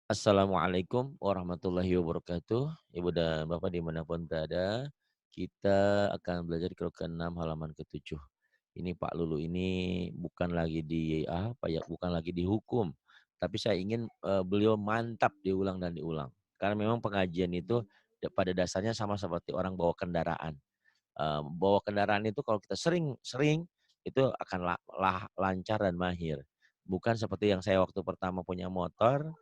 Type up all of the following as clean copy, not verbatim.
Assalamualaikum warahmatullahi wabarakatuh. Ibu dan Bapak dimanapun berada, kita akan belajar di ke-6 halaman ke-7. Ini Pak Lulu ini bukan lagi bukan lagi dihukum, tapi saya ingin beliau mantap diulang dan diulang. Karena memang pengajian itu pada dasarnya sama seperti orang bawa kendaraan. Bawa kendaraan itu kalau kita sering-sering itu akan lancar dan mahir. Bukan seperti yang saya waktu pertama punya motor,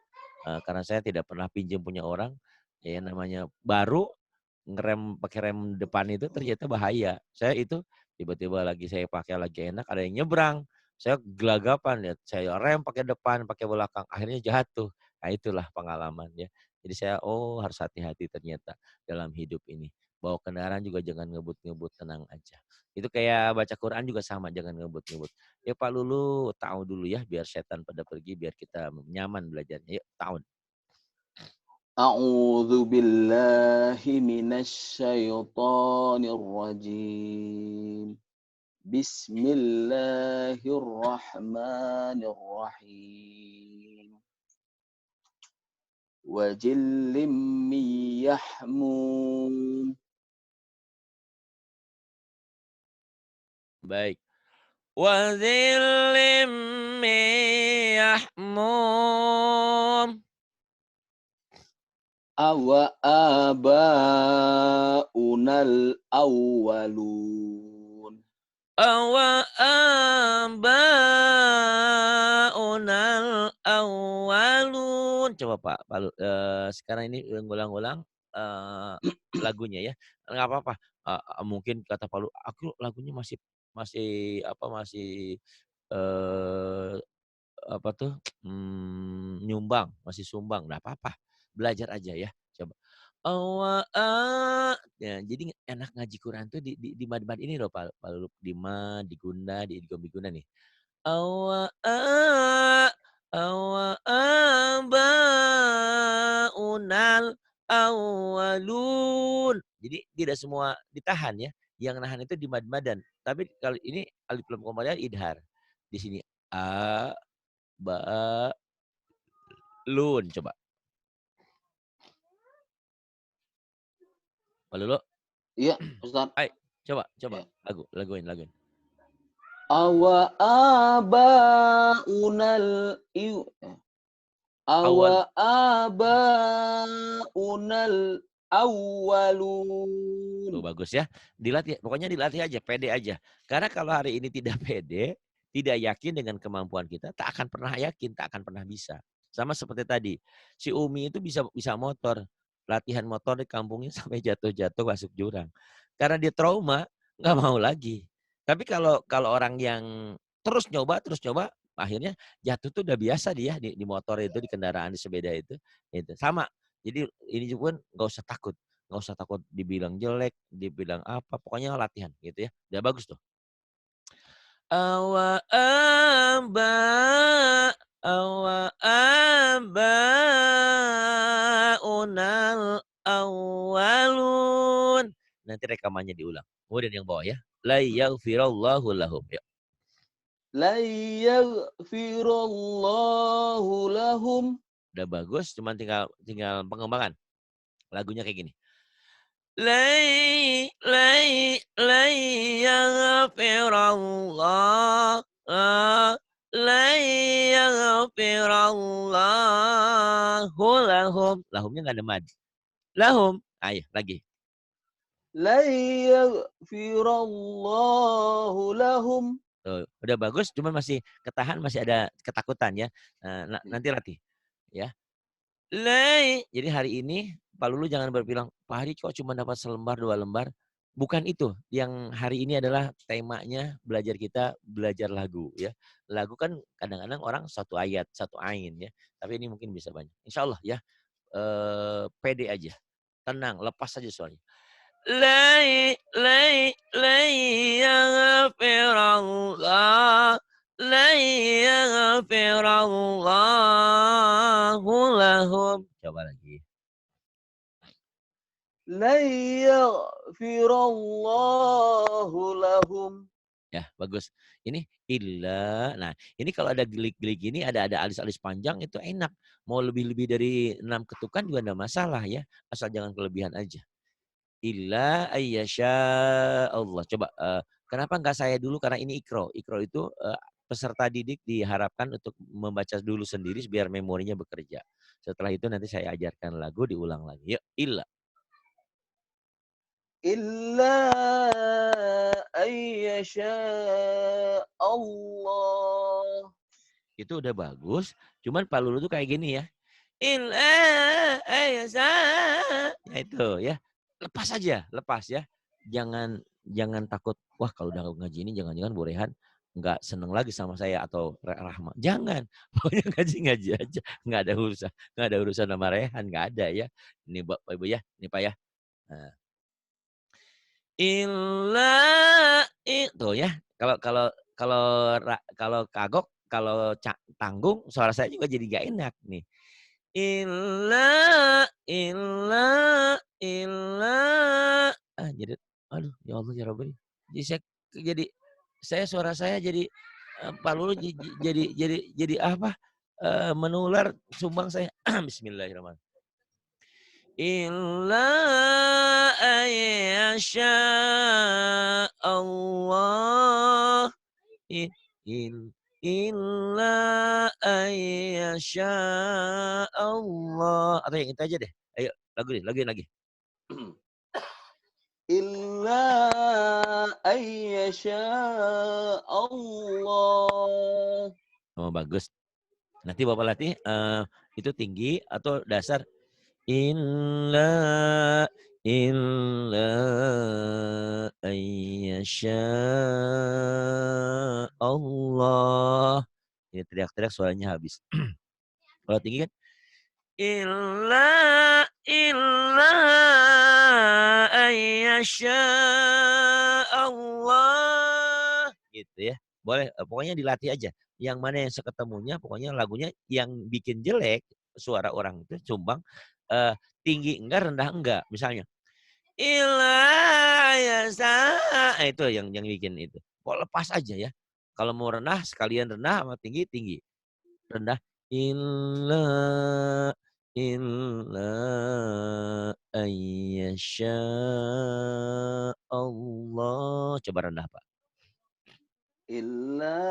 karena saya tidak pernah pinjam punya orang, ya namanya baru ngerem pakai rem depan itu ternyata bahaya. Saya itu tiba-tiba saya pakai lagi enak, ada yang nyebrang. Saya gelagapan lihat, saya rem pakai depan, pakai belakang, akhirnya jatuh. Nah, itulah pengalaman ya. Jadi saya harus hati-hati ternyata dalam hidup ini. Bawa kendaraan juga jangan ngebut-ngebut, tenang aja. Itu kayak baca Quran juga sama, jangan ngebut-ngebut. Ya Pak Lulu, tahu dulu ya biar setan pada pergi, biar kita nyaman belajarnya. Yuk, tahun. أعوذ بالله من الشيطان الرجيم بسم الله الرحمن الرحيم وجل من يحموم Baik. Wazillim min yahmum. أوآباؤنا الأولون Awa abaunal awalun. Coba sekarang ini ulang-ulang lagunya ya. Enggak apa-apa. Mungkin kata Pak Lu, aku lagunya masih masih apa masih eh apa tuh nyumbang, masih sumbang. Enggak apa-apa. Belajar aja ya. Coba. Ya, jadi enak ngaji Quran tuh di mad-mad ini loh Pak Lulu, di mad, di gunda, di idgham, di guna nih. Awa a awa abaunal awwalun. Jadi tidak semua ditahan ya, yang nahan itu di mad-madan. Tapi kalau ini alif lam komanya idhar. Di sini a, ba, lun, coba. Pak Lulu, Ya Ustaz ayo coba ya laguin. أوآباؤنا Awal. أوآباؤنا Tuh الأولون bagus ya. Dilatih, pokoknya dilatih aja, pede aja. Karena kalau hari ini tidak pede, tidak yakin dengan kemampuan kita, tak akan pernah yakin, tak akan pernah bisa. Sama seperti tadi, si Umi itu bisa bisa motor, latihan motor di kampungnya sampai jatuh-jatuh masuk jurang. Karena dia trauma, nggak mau lagi. Tapi kalau kalau orang yang terus nyoba, akhirnya jatuh tuh udah biasa dia di motor itu, di kendaraan, di sepeda itu sama. Jadi ini juga nggak usah takut. Nggak usah takut dibilang jelek, dibilang apa, pokoknya latihan gitu ya. Udah bagus tuh. Awa aba, awa aba unal awalun. Nanti rekamannya diulang. Kemudian yang bawah ya. La yaghfirallahu lahum. Yuk. لن يغفر الله لهم Udah bagus, cuman tinggal tinggal pengembangan. Lagunya kayak gini. Lai yaghfirallah lai yaghfirallahu lahum. Lahumnya nggak ada mad. Lahum. Ayo lagi. لن يغفر الله لهم Tuh, udah bagus, cuman masih ketahan, masih ada ketakutan ya. Nanti latih ya. Jadi hari ini Pak Lulu jangan berbilang, Pak Hari kok cuma dapat selembar, 2 lembar. Bukan itu. Yang hari ini adalah temanya belajar kita belajar lagu ya. Lagu kan kadang-kadang orang satu ayat, satu ain ya. Tapi ini mungkin bisa banyak. Insya Allah ya. Pede aja. Tenang, lepas aja soalnya. Lai yaghfirallah. Lai yaghfirallahu lahum. Coba lagi. لن يغفر الله لهم Ya, bagus. Ini illa. Nah, ini kalau ada gelik-gelik gini, ada alis-alis panjang itu enak. Mau lebih-lebih dari 6 ketukan juga enggak masalah ya, asal jangan kelebihan aja. Illa ayyasha Allah. Coba, kenapa enggak saya dulu karena ini ikro. Ikro itu, peserta didik diharapkan untuk membaca dulu sendiri biar memorinya bekerja. Setelah itu nanti saya ajarkan lagu diulang lagi. Yuk, illa. إلا أن يشاء الله. Itu udah bagus, cuman Pak Lulu tuh kayak gini ya. Illa ayasa. Ya itu ya. Lepas aja, lepas ya. Jangan jangan takut, wah kalau udah ngaji ini jangan-jangan Bu Rehan nggak seneng lagi sama saya atau Rahma. Jangan. Pokoknya ngaji-ngaji aja. Nggak ada urusan sama Rehan, nggak ada ya. Ini Bapak Ibu ya, ini Pak ya. Nah. Tuh ya. Kalau kalau kalau kalau kagok, kalau tanggung suara saya juga jadi nggak enak nih. Illa illa illa jadi aduh ya Allah ya Rabbi. Jadi suara saya jadi Pak Lulu jadi apa, menular sumbang saya. Bismillahirrahmanirrahim. Illa ayyasha Allah. In illa ayyasha Allah. Atau yang itu aja deh. Ayo lagu lagi. إلا أن يشاء الله. Oh bagus. Nanti Bapak latih, itu tinggi atau dasar. Illa illa ayyasha Allah. Ini teriak-teriak suaranya habis. Kalau tinggi kan illa ayyasha Allah. Gitu ya. Boleh, pokoknya dilatih aja. Yang mana yang seketemunya, pokoknya lagunya yang bikin jelek suara orang itu sumbang, tinggi enggak, rendah enggak. Misalnya, yasa, itu yang bikin itu. Kok lepas aja ya. Kalau mau rendah, sekalian rendah sama tinggi, tinggi. Rendah, illa ayyasha Allah. Coba rendah, Pak. إلا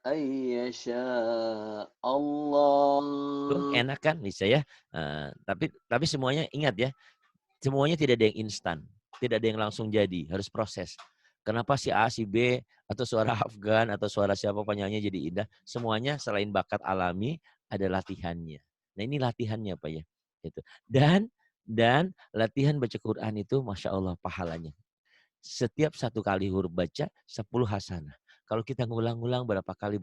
أن يشاء الله. Tuh enak kan bisa ya. Tapi semuanya ingat ya, semuanya tidak ada yang instan. Tidak ada yang langsung jadi, harus proses. Kenapa si A, si B, atau suara Afgan, atau suara siapa penyanyi jadi indah. Semuanya selain bakat alami, ada latihannya. Nah ini latihannya Pak ya. Gitu. Dan latihan baca Quran itu Masya Allah pahalanya. Setiap 1 kali huruf baca 10 hasanah. Kalau kita ngulang-ngulang berapa kali.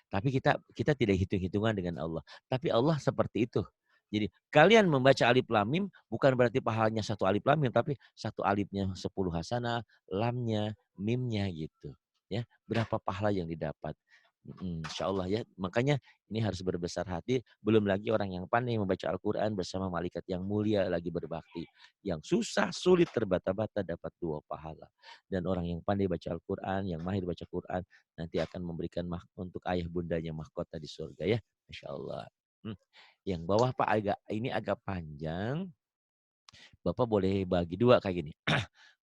Tapi kita tidak hitung-hitungan dengan Allah. Tapi Allah seperti itu. Jadi kalian membaca alif lam mim bukan berarti pahalanya 1 alif lam mim, tapi 1 alifnya 10 hasanah, lamnya, mimnya gitu. Ya, berapa pahala yang didapat. Insyaallah ya. Makanya ini harus berbesar hati. Belum lagi orang yang pandai membaca Al-Quran bersama malaikat yang mulia lagi berbakti. Yang susah, sulit, terbata-bata dapat 2 pahala. Dan orang yang pandai baca Al-Quran, yang mahir baca Quran, nanti akan memberikan untuk ayah bundanya mahkota di surga ya. Masya Allah. Yang bawah Pak agak panjang. Bapak boleh bagi 2 kayak gini.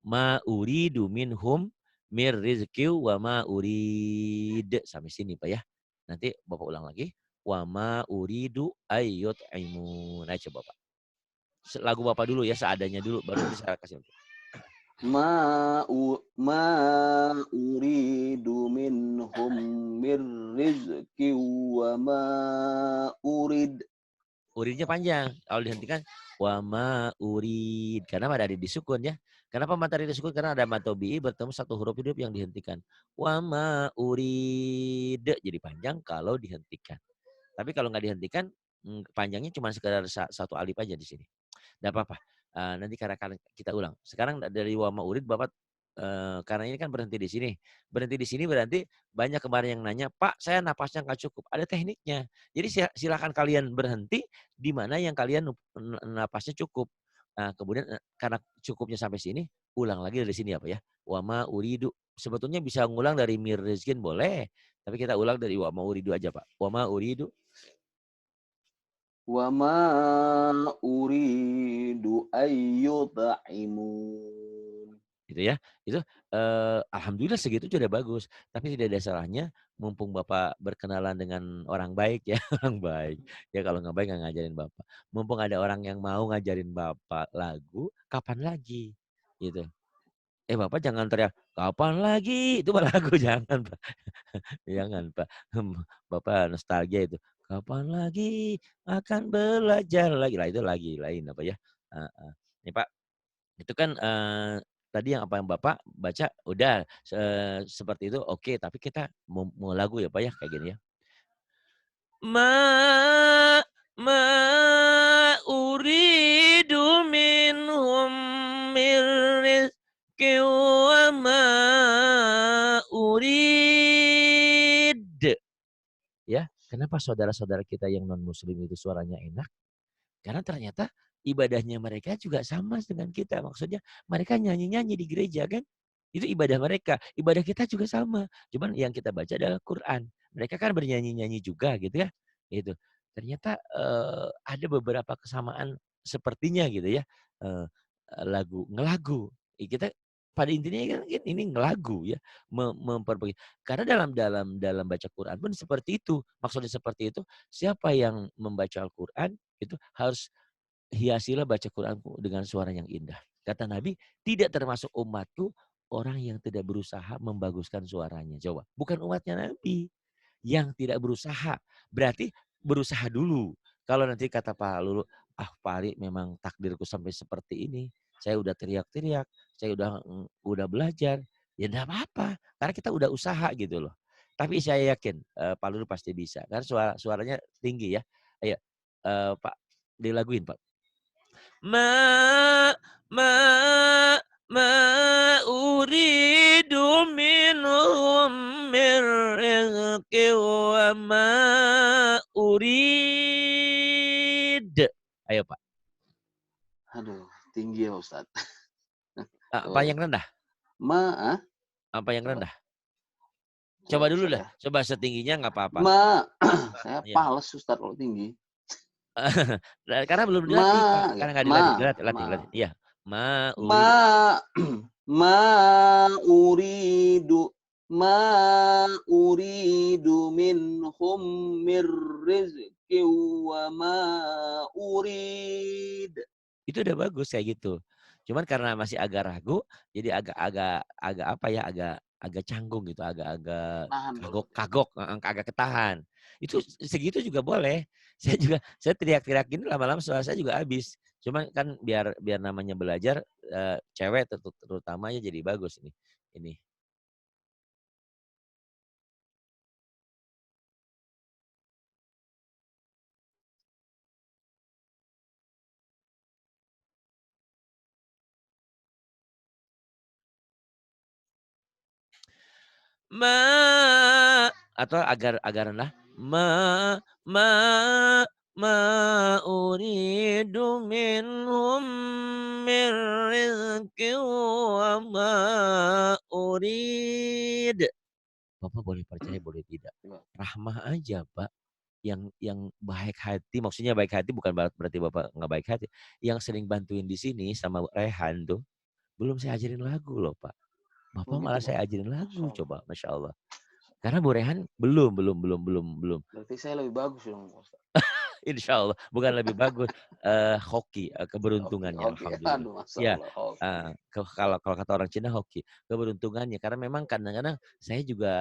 Ma uridu minhum mir rizqi wa ma urid. Sampai sini Pak ya. Nanti Bapak ulang lagi. Wa ma uridu ayyut'imun. Nah coba Pak. Lagu Bapak dulu ya, seadanya dulu. Baru nanti saya kasih. ما أريد منهم من رزق وما أريد. Uridnya panjang. Kalau dihentikan wa ma urid. Karena matahari disukun ya. Kenapa matahari disukun? Karena ada matobi bertemu 1 huruf hidup yang dihentikan. Wa ma urid. Jadi panjang kalau dihentikan. Tapi kalau nggak dihentikan, panjangnya cuma sekedar 1 alif aja di sini. Nggak apa-apa. Nanti karena kita ulang. Sekarang dari wa ma urid Bapak, karena ini kan berhenti di sini. Berhenti di sini berarti banyak kemarin yang nanya, Pak saya napasnya nggak cukup. Ada tekniknya. Jadi silakan kalian berhenti di mana yang kalian napasnya cukup. Nah kemudian karena cukupnya sampai sini, ulang lagi dari sini apa ya? Wa ma uridu. Sebetulnya bisa ngulang dari mir rizkin boleh, tapi kita ulang dari wa ma uridu aja, Pak. Wa ma uridu Wa ma uridu ayyut'imun. gitu ya. Itu, alhamdulillah segitu sudah bagus, tapi tidak ada salahnya mumpung Bapak berkenalan dengan orang baik ya, orang baik. Ya kalau nggak baik nggak ngajarin Bapak. Mumpung ada orang yang mau ngajarin Bapak lagu, kapan lagi? Gitu. Bapak jangan teriak, "Kapan lagi?" Itu mah lagu, jangan Pak, jangan Pak. Bapak nostalgia itu, "Kapan lagi akan belajar lagi." Lah itu lagi lain apa ya, heeh. Nih Pak, itu kan, tadi yang apa yang Bapak baca udah, seperti itu oke, tapi kita mau lagu ya Pak ya, kayak gini ya. Ma ma uridu minhum min rizqin wa ma urid. Ya, kenapa saudara-saudara kita yang non muslim itu suaranya enak? Karena ternyata ibadahnya mereka juga sama dengan kita. Maksudnya mereka nyanyi-nyanyi di gereja kan. Itu ibadah mereka. Ibadah kita juga sama. Cuman yang kita baca adalah Quran. Mereka kan bernyanyi-nyanyi juga gitu ya. Gitu. Ternyata ada beberapa kesamaan sepertinya gitu ya. Eh, ngelagu. Kita pada intinya kan ini ngelagu ya. Memperbaiki. Karena dalam baca Quran pun seperti itu. Maksudnya seperti itu. Siapa yang membaca Al-Quran itu harus hiasilah baca Quranku dengan suara yang indah. Kata Nabi, tidak termasuk umatku orang yang tidak berusaha membaguskan suaranya. Coba, bukan umatnya Nabi yang tidak berusaha. Berarti berusaha dulu. Kalau nanti kata Pak Lulu, Pak Ali memang takdirku sampai seperti ini. Saya udah teriak-teriak, saya udah belajar. Ya enggak apa-apa, karena kita udah usaha gitu loh. Tapi saya yakin Pak Lulu pasti bisa. Karena suaranya tinggi ya. Ayo, Pak, dilaguin Pak. Ma ma ma uridu minhum min rizqi wa ma urid. Ayo Pak, Aduh, tinggi ya Ustaz. apa yang rendah? Ma Apa yang coba rendah? coba Coba dulu Ustaz dah, ya. coba setingginya nggak apa-apa. Ma saya Iya. pales Ustaz kalau tinggi. Karena belum Ma dilatih Pak, karena nggak ma dilatih, dilatih, latih, ma latih. Iya, ma ma uridu. ma uridu ma uridu minhum mir rizqi wa ma urid. Itu udah bagus kayak gitu. Cuman karena masih agak ragu, jadi agak apa ya, agak canggung gitu, agak-agak Tahan dulu. kagok, heeh, kagak ketahan. Itu segitu juga boleh. Saya teriak-teriak gini lama-lama suara saya juga habis. Cuman kan biar biar namanya belajar, cewek terutamanya jadi bagus ini. Atau agar rendah, ma ma uridu minhum min rizqin wa ma urid. Bapak boleh percaya boleh tidak. Coba. Rahmah aja Pak, yang baik hati, maksudnya baik hati bukan berarti Bapak nggak baik hati, yang sering bantuin di sini sama Rehan tuh, belum saya ajarin lagu loh Pak. Oh Bapak gitu malah Pak. saya ajarin Masya lagu Allah. coba, Masya Allah. Karena Bu Rehan belum. Berarti saya lebih bagus dong Ustaz. Insya Allah, bukan lebih bagus, hoki, Oke, keberuntungannya oke. alhamdulillah. Aduh, Masya Ya, Allah. Oke. kalau kalau kata orang Cina hoki, keberuntungannya karena memang kadang-kadang saya juga,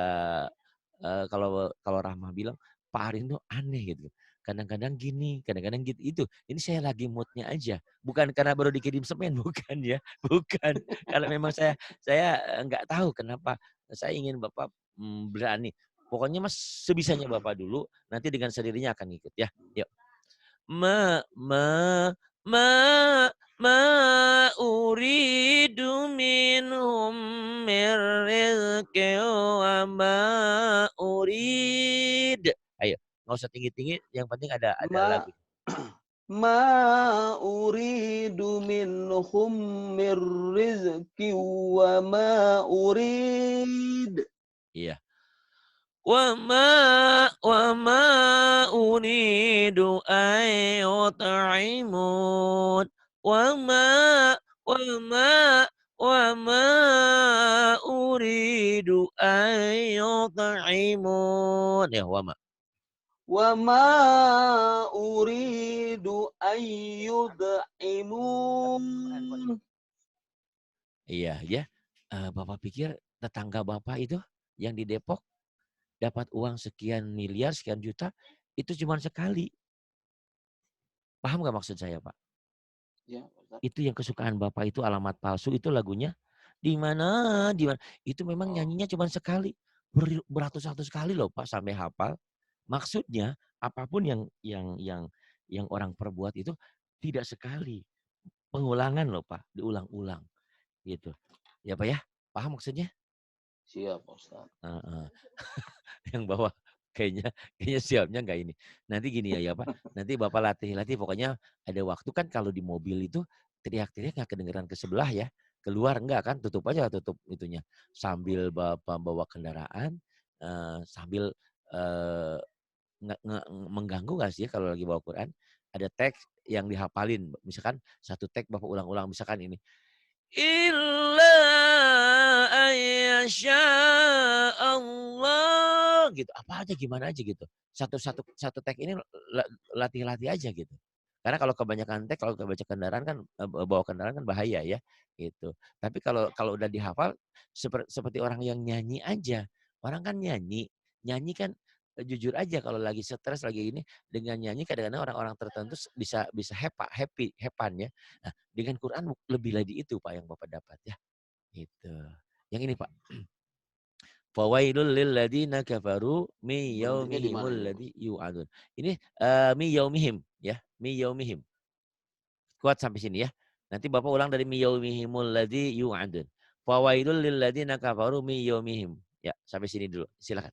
kalau kalau Rahma bilang, "Pak Arin tuh aneh," gitu. Kadang-kadang gini, kadang-kadang gitu, itu. Ini saya lagi mood-nya aja, bukan karena baru dikirim semen, bukan ya, bukan. Kalau memang saya, nggak tahu kenapa, saya ingin Bapak, berani. Pokoknya Mas sebisanya Bapak dulu, nanti dengan sendirinya akan ngikut ya. Yuk. Ma ma ma ma uridu minhum min rizqin wa ma urid. Ayo, nggak usah tinggi-tinggi, yang penting ada Ma lagu. Ma uridu minhum mir rizqi wa ma urid. Iya. Wa ma uridu an yut'imun. Wa ma wa ma wa ma uridu an yut'imun. Ya, wa ma. Wa ma uridu an yud'imun. Iya, ya. Bapak pikir tetangga Bapak itu yang di Depok dapat uang sekian miliar, sekian juta, itu cuma sekali. Paham nggak maksud saya, Pak? Ya, Ustaz. Itu yang kesukaan Bapak itu alamat palsu, itu lagunya di mana, di mana. Itu memang Oh, nyanyinya cuma sekali. Beratus-ratus kali loh Pak sampai hafal. Maksudnya apapun yang orang perbuat itu tidak sekali. Pengulangan loh Pak, diulang-ulang gitu. Ya Pak ya? Paham maksudnya? siap, Ustaz. Heeh. Yang bawah kayaknya kayaknya siapnya nggak ini. Nanti gini ya Pak, nanti Bapak latih-latih pokoknya ada waktu kan kalau di mobil itu teriak-teriak nggak kedengeran ke sebelah ya. Keluar enggak kan, tutup aja tutup itunya. Sambil Bapak bawa kendaraan, sambil, eee, mengganggu nggak sih ya kalau lagi bawa Quran? Ada teks yang dihafalin, misalkan satu teks Bapak ulang-ulang, misalkan ini, Illa ayyasha Allah gitu. Apa aja gimana aja gitu. Satu tag ini latih-latih aja gitu. Karena kalau kebanyakan tag, kalau kebanyakan kendaraan kan bawa kendaraan kan bahaya ya gitu. Tapi kalau kalau udah dihafal seperti orang yang nyanyi aja. Orang kan nyanyi, nyanyi kan jujur aja kalau lagi stres lagi ini dengan nyanyi kadang-kadang orang-orang tertentu bisa bisa happy, hepan ya. Nah, dengan Quran lebih lagi itu Pak yang Bapak dapat ya, gitu. Yang ini Pak, fawailul lil ladzina kafaru mi Berhentinya di mana yaumihimul ini, Mas? ladzi yu'adun. Ini, mi yaumihim ya, mi yaumihim. Kuat sampai sini ya. Nanti Bapak ulang dari mi yaumihimul ladzi yu'adun. Fawailul lil ladzina kafaru mi yaumihim. Ya, sampai sini dulu. Silakan.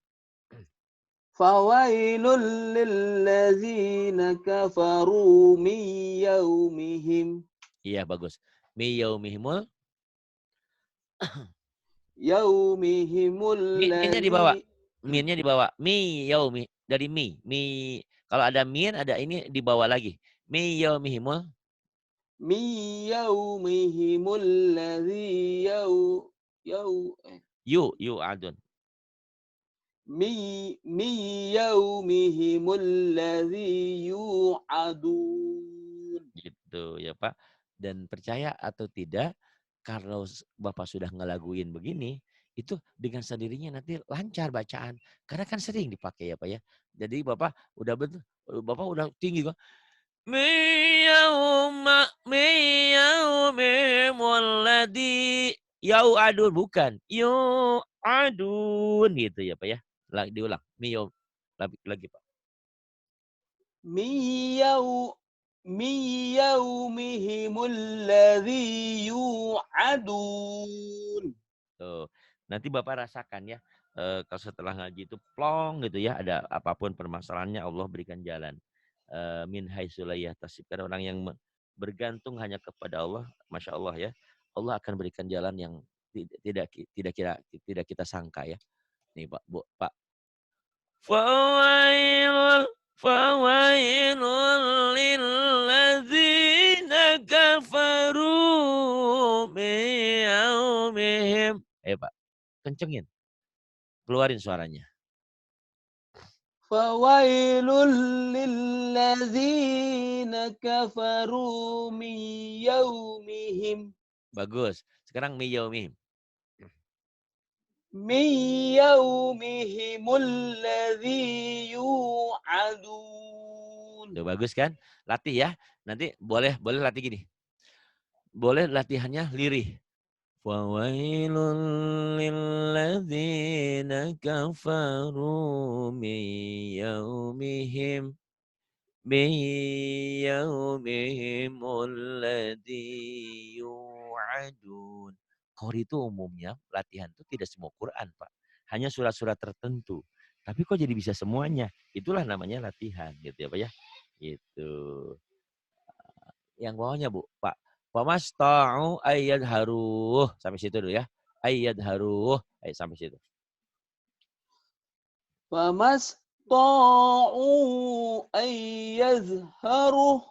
Fawailul lilladzina kafaru min yaumihim. Iya bagus. Mi yaumihimul Yaumihimul minnya dibawa. ladzi Minnya dibawa. Mi yaumi dari mi. Mi kalau ada min ada ini dibawa lagi. Mi yaumihimul min yaumihimul ladzi yau eh, yu'adun. min yaumihimul ladzi yu'adun. Gitu ya Pak. Dan percaya atau tidak, kalau Bapak sudah ngelaguin begini, itu dengan sendirinya nanti lancar bacaan. Karena kan sering dipakai ya Pak ya. Jadi Bapak udah betul, Bapak udah tinggi kok. Miyaumimul ladzi yau'adun. Bukan. Yu'adun gitu ya Pak ya. Diulang. Lagi Pak. Min yau min yaumihimul ladzi yu'adun. Tuh. Nanti Bapak rasakan ya, kalau setelah ngaji itu plong gitu ya, ada apapun permasalahannya Allah berikan jalan. Min haitsu la yahtasib. Karena orang yang bergantung hanya kepada Allah, Masya Allah ya, Allah akan berikan jalan yang tidak kita sangka ya. Nih Pak, Bu, Pak. Fawailul fawailul lilladzina kafaru min yaumihim. Pak, kencengin, keluarin suaranya. Fawailul lilladzina kafaru min yaumihim. Bagus. Sekarang mi yaumihim. Min yaumihimul ladzi yu'adun. Tuh bagus kan? Latih ya. Nanti boleh boleh latih gini. Boleh latihannya lirih. Fawailul lilladzina kafaru min yaumihim. Min yaumihimul ladzi yu'adun. Qori itu umumnya latihan itu tidak semua Quran, Pak. Hanya surat-surat tertentu. Tapi kok jadi bisa semuanya? Itulah namanya latihan gitu ya, Pak ya. Gitu. yang bawahnya Bu, Pak. Famasta'u ayyadharuh. Sampai situ dulu ya. Ayyadharuh. Ayo sampai situ. famasta'u an yazharuh.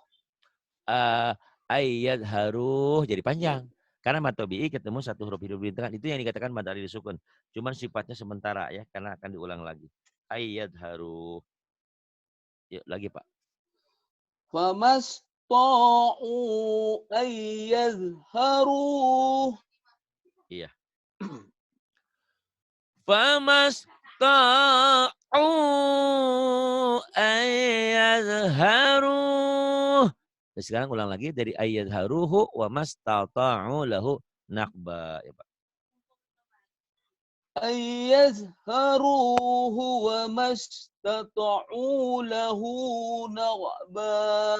Ayyadharuh. Jadi panjang. Karena mad tabi'i ketemu satu huruf hidup di tengah. Itu yang dikatakan mad alil sukun. Cuman sifatnya sementara ya. Karena akan diulang lagi. Ayyadharuh. Yuk lagi Pak. Famasta'u an yazharuh. Iya. Famasta'u ayyadharuh. Sekarang ulang lagi dari ayyadharuhu wa mastata'u lahu naqba. Ya, Pak. أن يزهروه وما استطعوا له نغبا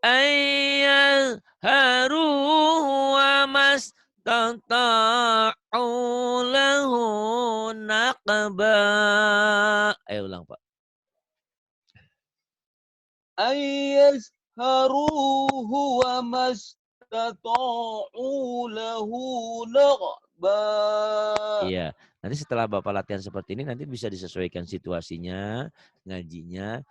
Ayyadharuhu wa mastata'u lahu naqba. Ayo ulang Pak. أن يزهروه وما استطاعوا له نغبا. Iya, nanti setelah Bapak latihan seperti ini nanti bisa disesuaikan situasinya, ngajinya,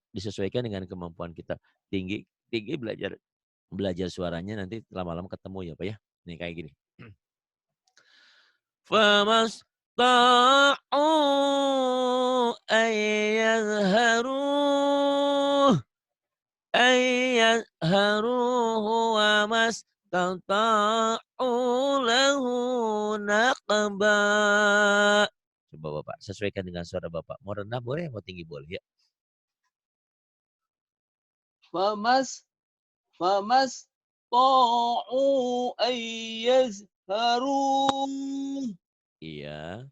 disesuaikan dengan kemampuan kita. Tinggi tinggi belajar suaranya nanti lama-lama ketemu ya Pak ya. Nih kayak gini. Famasta'u ayyadharuhu wa mastata'u lahu naqba. Coba Bapak sesuaikan dengan suara Bapak. Mau rendah boleh, mau tinggi boleh ya. فما استطاعوا أن يزهروه Iya,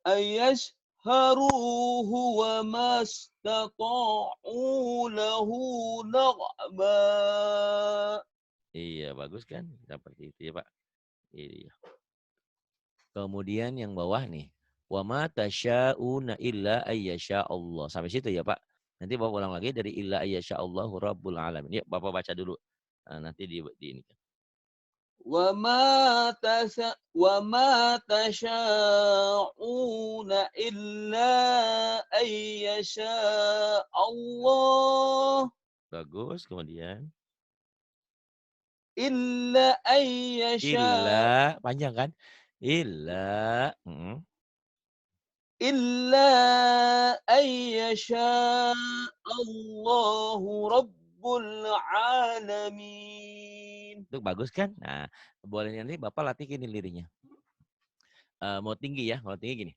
أن يشهروه وما استطاعوا له نغبا. iya bagus kan? Seperti itu ya Pak. Iya. Kemudian yang bawah nih. Wa ma tasya'una illa ayyasha Allah. Sampai situ ya Pak. Nanti Bapak ulang lagi dari illa ayyasha Allahu rabbul alamin. Ya Bapak baca dulu. Nah, nanti di ini. وما تشاءون إلا أن يشاء الله Bagus. Kemudian إلا أن يشاء illa panjang kan? Illa إلا أن يشاء الله رب العالمين. itu bagus kan? Nah, boleh nanti Bapak latih ini liriknya. Mau tinggi ya? Kalau tinggi gini.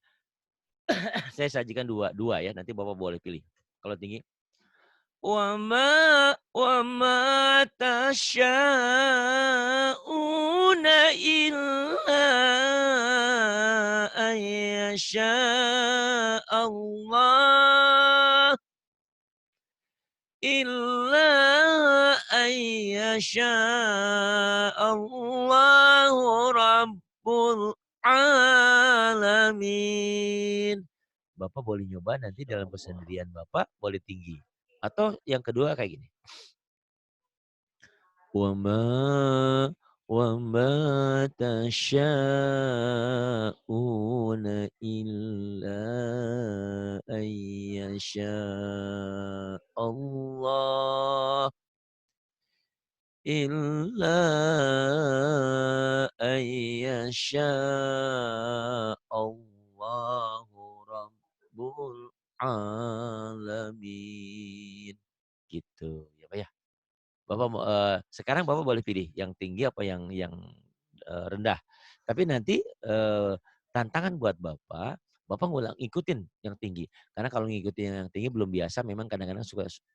Saya sajikan dua ya. Nanti Bapak boleh pilih. Kalau tinggi وما تشاءون إلا أن يشاء الله إلا أن يشاء الله رب العالمين. Bapak boleh nyoba nanti dalam kesendirian Bapak boleh tinggi. Atau yang kedua kayak gini. وما تشاءون إلا أن يشاء الله إلا أن يشاء الله رب العالمين. Gitu ya Pak ya. Bapak sekarang Bapak boleh pilih yang tinggi apa yang rendah. Tapi nanti tantangan buat Bapak, Bapak ikutin yang tinggi. Karena kalau ngikutin yang tinggi belum biasa memang kadang-kadang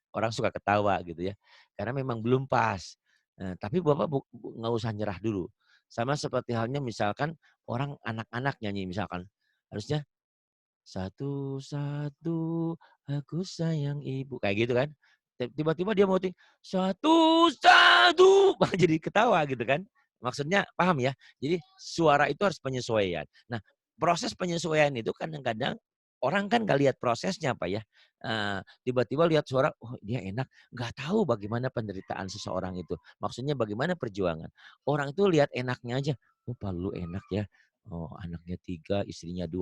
orang suka ketawa gitu ya. Karena memang belum pas. Tapi Bapak nggak usah nyerah dulu. Sama seperti halnya misalkan orang anak-anak nyanyi misalkan. Harusnya satu-satu aku sayang ibu. Kayak gitu kan. Tiba-tiba dia mau satu-satu. Jadi ketawa gitu kan. Maksudnya paham ya. Jadi suara itu harus penyesuaian. Nah proses penyesuaian itu kadang-kadang orang kan nggak lihat prosesnya Pak ya. Tiba-tiba lihat suara, oh dia enak, nggak tahu bagaimana penderitaan seseorang itu. Maksudnya bagaimana perjuangan. Orang itu lihat enaknya aja, oh Pak Lulu enak ya. Oh anaknya 3, istrinya 1,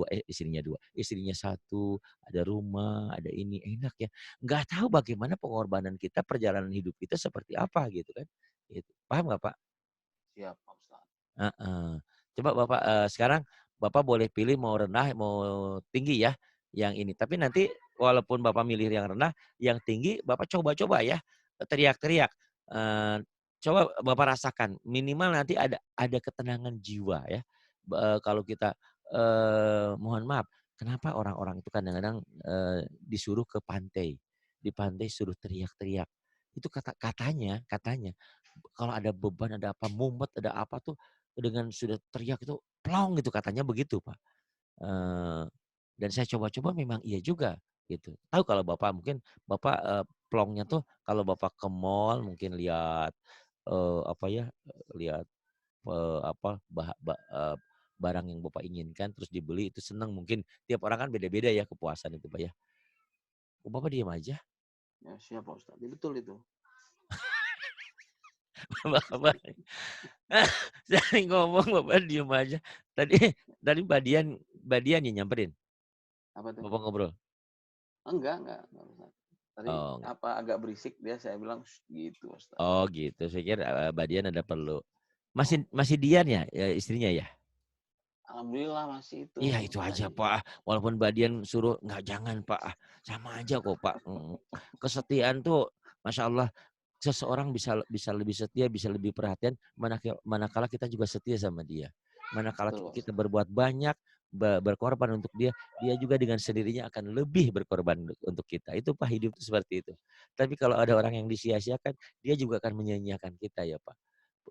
ada rumah, ada ini, enak ya. Nggak tahu bagaimana pengorbanan kita, perjalanan hidup kita seperti apa gitu kan. Gitu. Paham nggak Pak? Siap, Pak Ustadz. Heeh. Coba Bapak, sekarang Bapak boleh pilih mau rendah, mau tinggi ya, yang ini. Tapi nanti walaupun Bapak milih yang rendah, yang tinggi Bapak coba-coba ya, teriak-teriak. Coba Bapak rasakan, minimal nanti ada ketenangan jiwa ya. Kalau kita, mohon maaf, kenapa orang-orang itu kadang-kadang, disuruh ke pantai, di pantai suruh teriak-teriak. Itu katanya kalau ada beban, ada apa, mumet, ada apa tuh, dengan sudah teriak itu, plong gitu katanya begitu, Pak. Eee, dan saya coba-coba memang iya juga, gitu. Tahu kalau Bapak mungkin Bapak, plongnya tuh kalau Bapak ke mall mungkin lihat, apa ya, lihat, apa, barang yang Bapak inginkan terus dibeli itu senang mungkin tiap orang kan beda-beda ya kepuasan itu, Pak, ya. Kok Bapak diam aja? Ya, siap, Pak Ustadz. Ya, betul itu. Bapak saya ngomong Bapak diem aja. Tadi tadi Mbak Dian yang nyamperin? Apa tuh? Bapak ngobrol? Enggak, Pak Ustadz. Tadi Oh, enggak. apa agak berisik dia saya bilang, "Shh," gitu, Ustadz. Oh gitu, saya kira, Mbak Dian ada perlu. Masih Oh, masih Dian ya, istrinya ya? alhamdulillah masih itu Iya itu aja tadi. Pak, walaupun Mbak Dian suruh, "Enggak jangan Pak, sama aja kok Pak." Kesetiaan tuh Masya Allah, seseorang bisa lebih setia, bisa lebih perhatian, manakala kita juga setia sama dia. Manakala Betul, Pak kita Ustadz. berbuat banyak, berkorban untuk dia, dia juga dengan sendirinya akan lebih berkorban untuk kita. Itu Pak, hidup itu seperti itu. Tapi kalau ada orang yang disia-siakan, dia juga akan menyia-nyiakan kita ya Pak.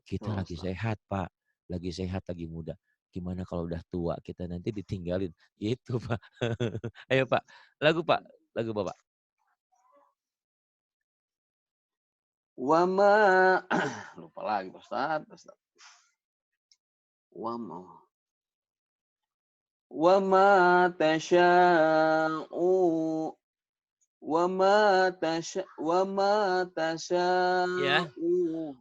Kita Betul, Pak lagi Ustadz. sehat Pak, lagi sehat, lagi muda. Gimana kalau udah tua kita nanti ditinggalin, gitu Pak. Ayo Pak, lagu Pak, lagu Bapak. Wama lupa lagi, Pak Ustadz. Wama wama tasya'u wama Ya. tasya'u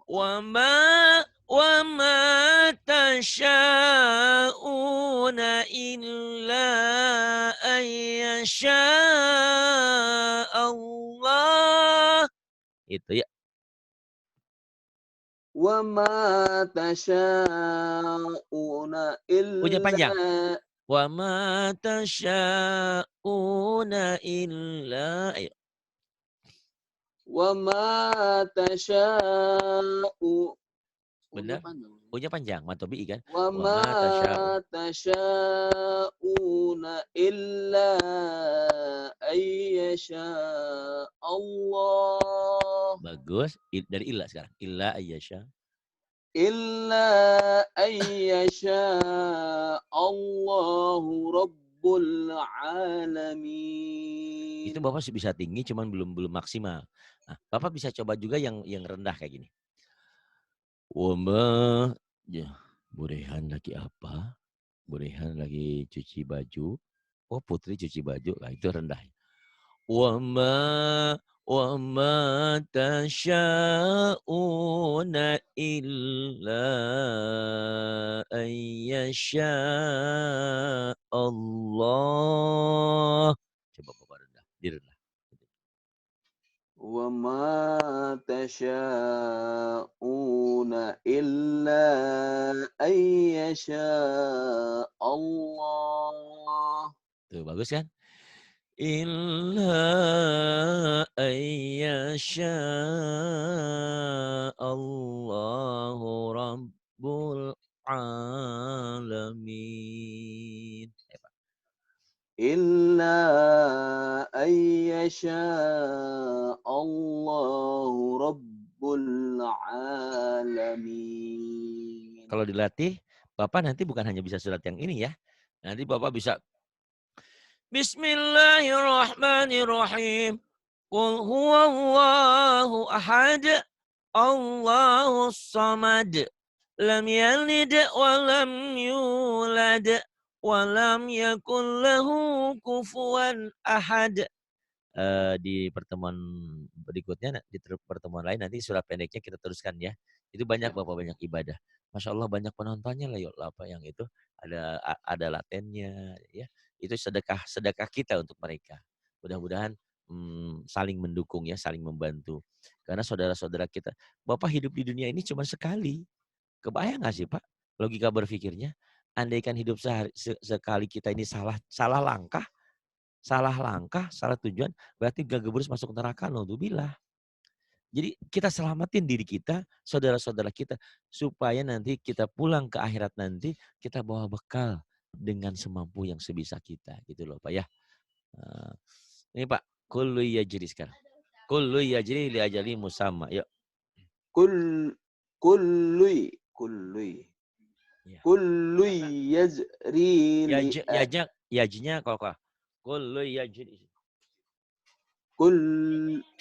وما تشاءون إلا أن يشاء الله. Itu ya. wama tasya'una Punya illa panjang. وما تشاءون إلا ayo. wama tasya'u Benar? panjang. Punya panjang, matobi kan? Wama وما تشاءون. tasya'una illa ayyasha Allah. Bagus. Dari illa sekarang. Illa ayyasha. Illa ayyasha Allahu Rabbul Itu Alamin. Bapak bisa tinggi cuman belum maksimal. Nah, Bapak bisa coba juga yang rendah kayak gini. Wama ya, Borehan lagi apa? Borehan lagi cuci baju. Oh, Putri cuci baju. Lah itu rendah. Wama wama tasya'una illa ayyasha Allah. Coba Bapak rendah, direndah. Wama tasya'una illa ayyasha Allah. Tuh bagus kan? Illa ayyasha Allahu Rabbul Alamin. Pak. Illa ayyasha Allahu Rabbul Alamin. Kalau dilatih, Bapak nanti bukan hanya bisa surat yang ini ya. Nanti Bapak bisa Bismillahirrahmanirrahim. Qul huwallahu ahad. Allahus samad. Lam yalid wa lam yulad wa lam yakul lahu kufuwan ahad. Di pertemuan berikutnya, di pertemuan lain nanti surat pendeknya kita teruskan ya. Itu banyak Ya. Bapak, banyak ibadah. Masya Allah banyak penontonnya lah, yuk apa yang itu ada latennya ya. Itu sedekah kita untuk mereka. Mudah-mudahan saling mendukung ya, saling membantu. Karena saudara-saudara kita, Bapak hidup di dunia ini cuma sekali. Kebayang nggak sih Pak? Logika berpikirnya, andaikan hidup sekali kita ini salah langkah, salah tujuan, berarti gagebrus masuk neraka, naudzubillah. Jadi kita selamatin diri kita, saudara-saudara kita, supaya nanti kita pulang ke akhirat nanti, kita bawa bekal dengan semampu yang sebisa kita, gitu loh Pak ya. Ini Pak, kullu yajri sekarang. Kullu yajri li ajali musamma. Yuk. Kulluy. Ya. Kulluy yajri li Yajinya kalau kullu yajri.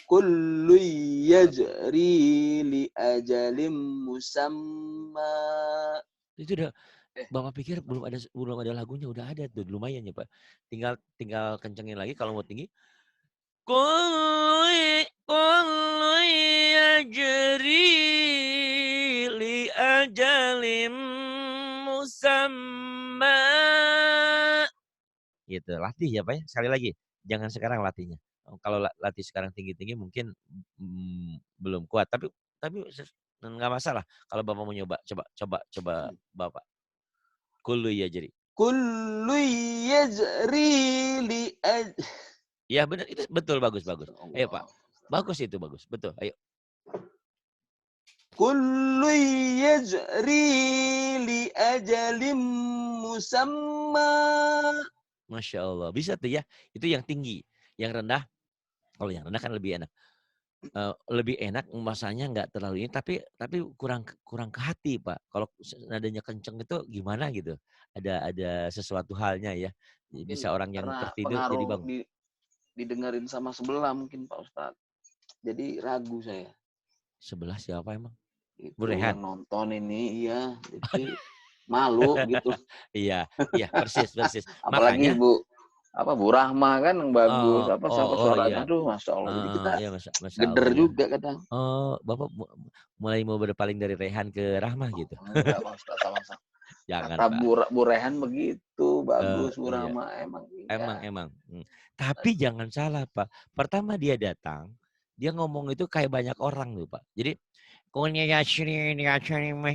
kulluy yajri li ajalim musamma. Itu udah Bapak pikir belum ada lagunya, udah ada tuh, lumayan ya Pak. Tinggal kencengin lagi kalau mau tinggi. Kullu yajri li ajalim musamma. Gitu, latih ya Pak ya. Sekali lagi, jangan sekarang latihnya. Kalau latih sekarang tinggi-tinggi mungkin belum kuat, tapi nggak masalah kalau Bapak mau nyoba. Coba Bapak. Kullu yajri. Kulluy yajri li Ya benar, itu betul, bagus. Ayo Pak. Bagus itu, bagus. Betul, ayo. Kulluy yajri li ajalim musamma. Masya Allah. Bisa tuh ya. Itu yang tinggi. Yang rendah, kalau yang rendah kan lebih enak. Lebih enak masanya nggak terlalu ini, tapi kurang ke hati Pak. Kalau nadanya kenceng itu gimana gitu. Ada sesuatu halnya ya. Mungkin Bisa orang yang karena tertidur jadi pengaruh bangun. didengerin sama sebelah mungkin Pak Ustadz. Jadi ragu saya. Sebelah siapa emang? Bu Itu Rehan? yang nonton ini, iya. Jadi malu gitu. Iya, persis. Apalagi Makanya, Bu Rahma kan yang bagus. Siapa iya. suaranya? Aduh, Masya Allah. Jadi kita Iya, Masya geder Allah ya. juga kadang. Oh, Bapak mulai mau berpaling dari Rehan ke Rahmah gitu? Enggak, Pak Ustadz, sama-sama. Jangan Kata Pak. Bu Rehan begitu, bagus Bu Iya. Rahma emang. Iya. Emang. Tapi jangan salah Pak. Pertama dia datang, dia ngomong itu kayak banyak orang tuh Pak. Jadi,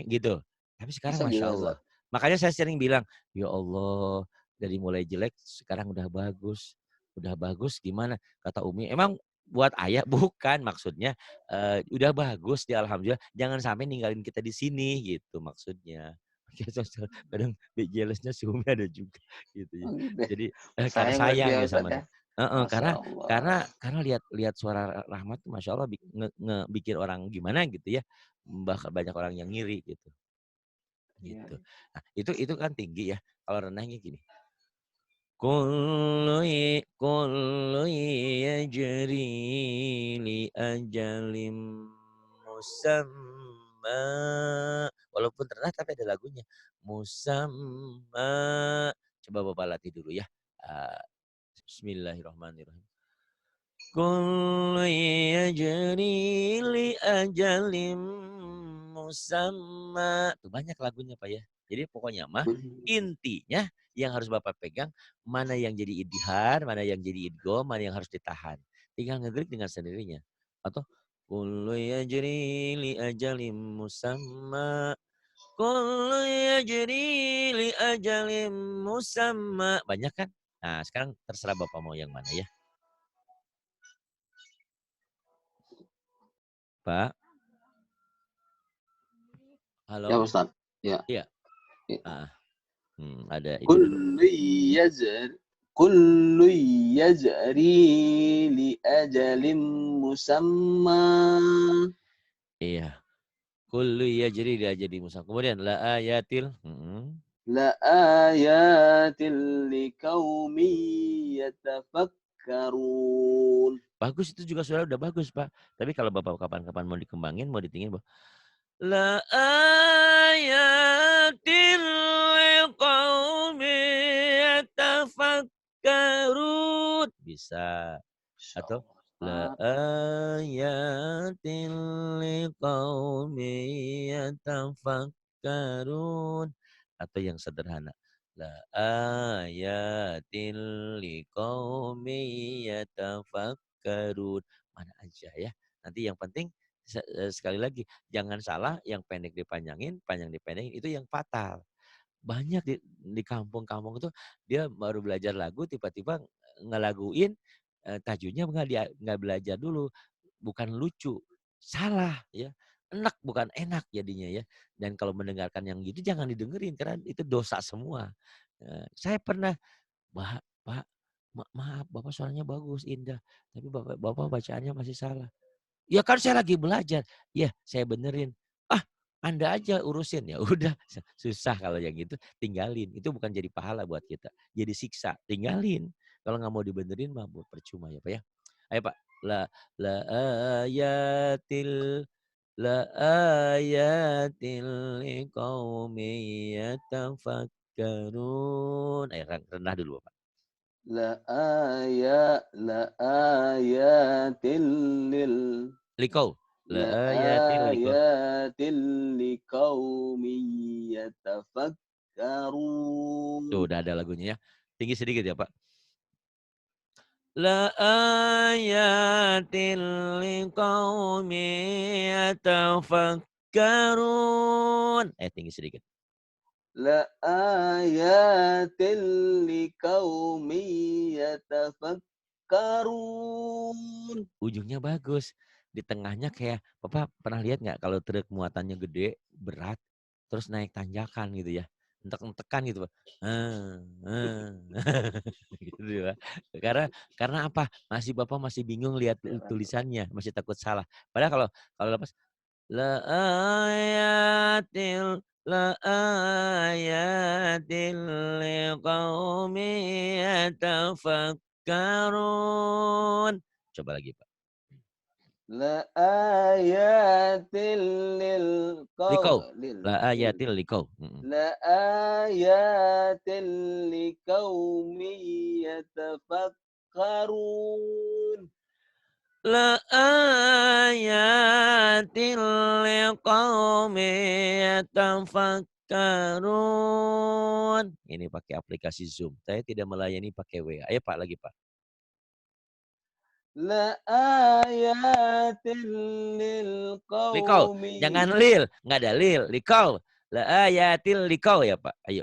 gitu. Tapi sekarang Bisa gitu, Masya Allah. Ustadz. Makanya saya sering bilang, ya Allah, dari mulai jelek sekarang udah bagus. Udah bagus gimana? Kata Umi, emang buat ayah? Bukan maksudnya. Udah bagus dia alhamdulillah. Jangan sampai ninggalin kita di sini gitu maksudnya. Kadang jealousnya si Umi ada juga gitu ya. Oh, gitu. Jadi karena Sayang berarti sayang ya ya Ustadz sama ya. dia. Masya Karena Allah. karena karena lihat suara Rahmat tuh Masya Allah bikin orang gimana gitu ya. Bahkan banyak orang yang ngiri gitu. Iya. Gitu. Nah, itu kan tinggi ya. Kalau renahnya gini. Kullu yajri li ajalim musamma. Walaupun rendah tapi ada lagunya. Musamma. Coba Bapak latih dulu ya. Bismillahirrahmanirrahim. Kullu yajri li ajalim musamma. Tuh banyak lagunya Pak ya. Jadi pokoknya mah intinya yang harus Bapak pegang mana yang jadi idhar, mana yang jadi idgham, mana yang harus ditahan. Tinggal ngeklik dengan sendirinya. Atau kullu yajri li ajalim musamma. Kullu yajri li ajalim musamma. Banyak kan? Nah, sekarang terserah Bapak mau yang mana ya. Pak. Halo? Ya Ustadz. Ya. Iya. Ya. Ada ini dulu. Kullu yajri li ajalim musamma. Iya. Kullu yajri li ajali musamma. Kemudian la ayatil. La ayatil liqaumi yatafakkarun. Bagus itu juga sudah udah bagus Pak. Tapi kalau Bapak kapan-kapan mau dikembangin, mau ditingin, la ayatil liqaumi yatafakkarun. Bisa. Masya Atau Allah, la Ustaz. ayatin liqaumin yatafakkarun. Atau yang sederhana, la ayatin liqaumin yatafakkarun. Mana aja ya. Nanti yang penting sekali lagi jangan salah yang pendek dipanjangin, panjang dipendengin itu yang fatal. Banyak di kampung-kampung itu dia baru belajar lagu tiba-tiba ngelaguin, tajwidnya nggak belajar dulu, bukan lucu, salah ya, enak bukan enak jadinya ya. Dan kalau mendengarkan yang gitu jangan didengerin karena itu dosa semua. Saya pernah, Pak, maaf Bapak suaranya bagus, indah, tapi Bapak bacaannya masih salah." "Ya kan saya lagi belajar." "Ya saya benerin." "Ah Anda aja urusin." Ya udah susah kalau yang gitu tinggalin, itu bukan jadi pahala buat kita, jadi siksa, tinggalin. Kalau nggak mau dibenerin mah percuma ya Pak ya. Ayo Pak, la la ayatil la ayatil liqaumin yatafakkarun. Ayo rendah dulu Pak. La ayatin lil Liqau, la la ayatil liqau. ayatin liqaumin yatafakkarun. Tuh udah ada lagunya ya. Tinggi sedikit ya Pak. La ayatin liqaumin yatafakkarun. Tinggi sedikit. La ayatin liqaumin yatafakkarun. Ujungnya bagus. Di tengahnya kayak Bapak pernah lihat nggak kalau truk muatannya gede, berat, terus naik tanjakan gitu ya. Entek-entekan gitu, Pak. Gitu ya. Karena apa? Bapak masih bingung lihat tulisannya, masih takut salah. Padahal kalau lepas la ayatin liqaumin yatafakkarun. Coba lagi, Pak. La ayatin lil qaw Liqau. lil La lil ayatil liqau. Mhm. La ayatin liqaumin yatafakkarun. La ayatin liqaumin yatafakkarun. Ini pakai aplikasi Zoom. Saya tidak melayani pakai WA. Ayo, Pak, lagi, Pak. La ayatin lil Likau, qaumi jangan lil, nggak ada lil, likau. La ayatil likau ya Pak, ayo.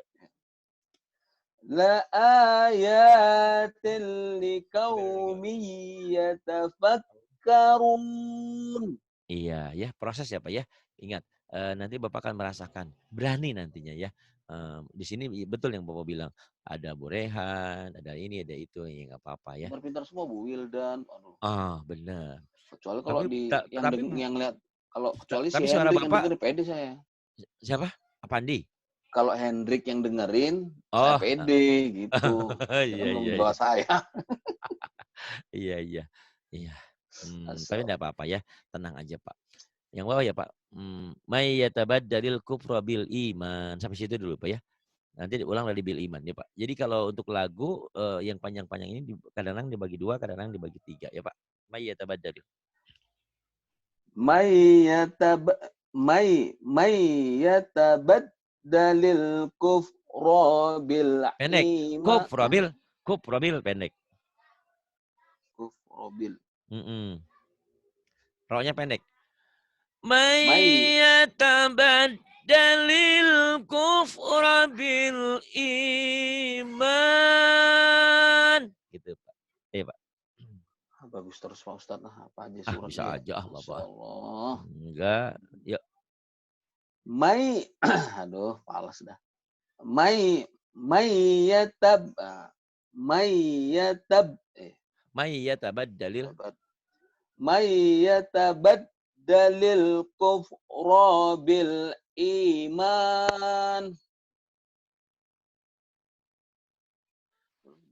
La ayatin liqaumi yatafakkarun. Iya ya, proses ya Pak ya. Ingat, nanti Bapak akan merasakan, berani nantinya ya. Di sini betul yang Bapak bilang, ada borehan, ada ini, ada itu, ya nggak apa-apa ya. Pintar-pintar semua Bu Wildan, aduh. Ah, bener. Kecuali kalau Tapi di tapi yang lihat kalau kecuali si tapi suara Hendrik yang Bapak dengerin pede saya. siapa? Apandi? Kalau Hendrik yang dengerin, saya Oh, pede gitu. Dia kan iya belum iya di iya. bawah saya. Iya iya. Iya. Tapi Asal. enggak apa-apa ya, tenang aja, Pak. Yang bawah ya, Pak, may yatabaddalil kufra bil iman. Sampai situ dulu, Pak, ya. Nanti diulang dari bil iman ya, Pak. Jadi kalau untuk lagu, yang panjang-panjang ini kadang-kadang dibagi 2, kadang-kadang dibagi 3 ya, Pak. May yatabaddalil. May yatab may yatabaddalil kufra bil Pendek. Kufra bil pendek. kufra bil. Mhm. Ro-nya pendek. May May yatabaddalil kufra bil iman. Gitu, Pak. Iya, Pak. bagus terus Pak Ustadz. Nah, apa aja Ah, bisa suratnya ya? aja ah, Masya Bapak. Allah. Enggak. Yuk. May, aduh, falas dah. May yatab, may yatab, May yatabaddalil tabat, may yatabaddalil kufra bil iman.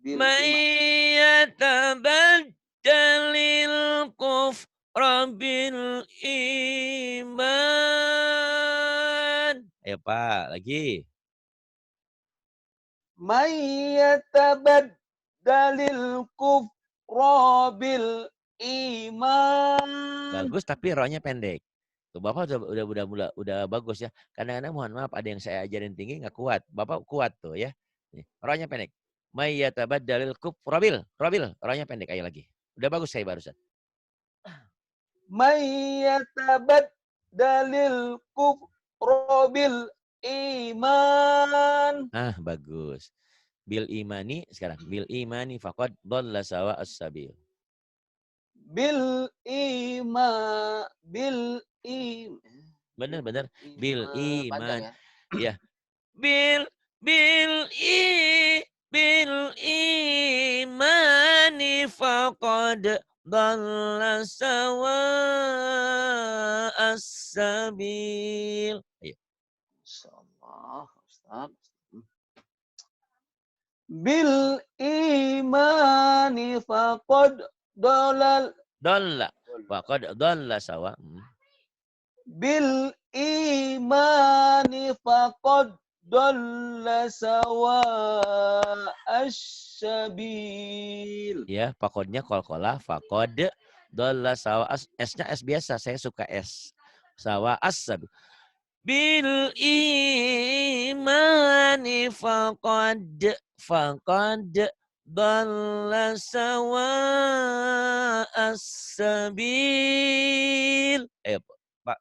Bil man iman. yatabaddalil kufra bil iman. Ayo Pak, lagi. may yatabaddalil kufra bil iman. Bagus, tapi ro-nya pendek. Tuh, Bapak udah bagus ya. Kadang-kadang mohon maaf ada yang saya ajarin tinggi nggak kuat. Bapak kuat tuh ya. Nih, ro-nya pendek. May yatabaddalil kufra bil, ro-nya pendek. Ayo lagi. Udah bagus saya barusan. May yatabaddalil kufra bil iman. Bagus. Bil imani sekarang. Bil imani faqad dhalla sawa as-sabil. Bil ima bil im Benar-benar bil panjang iman. ya. Ya. Bil bil i bil imani faqad dhalla sawa as-sabil. Ayo. Insyaallah, Ustaz. Bil imani faqad dolal. Dhalla. Faqad dhalla sawa. Bil imani faqad dolla sawa asyabil. Ya, faqadnya qalqalah, faqad dhalla sawa S-nya S biasa, saya suka S. Sawa as-sabil. Bil imani faqad dhalla sawa as-sabil. Ayo, Pak.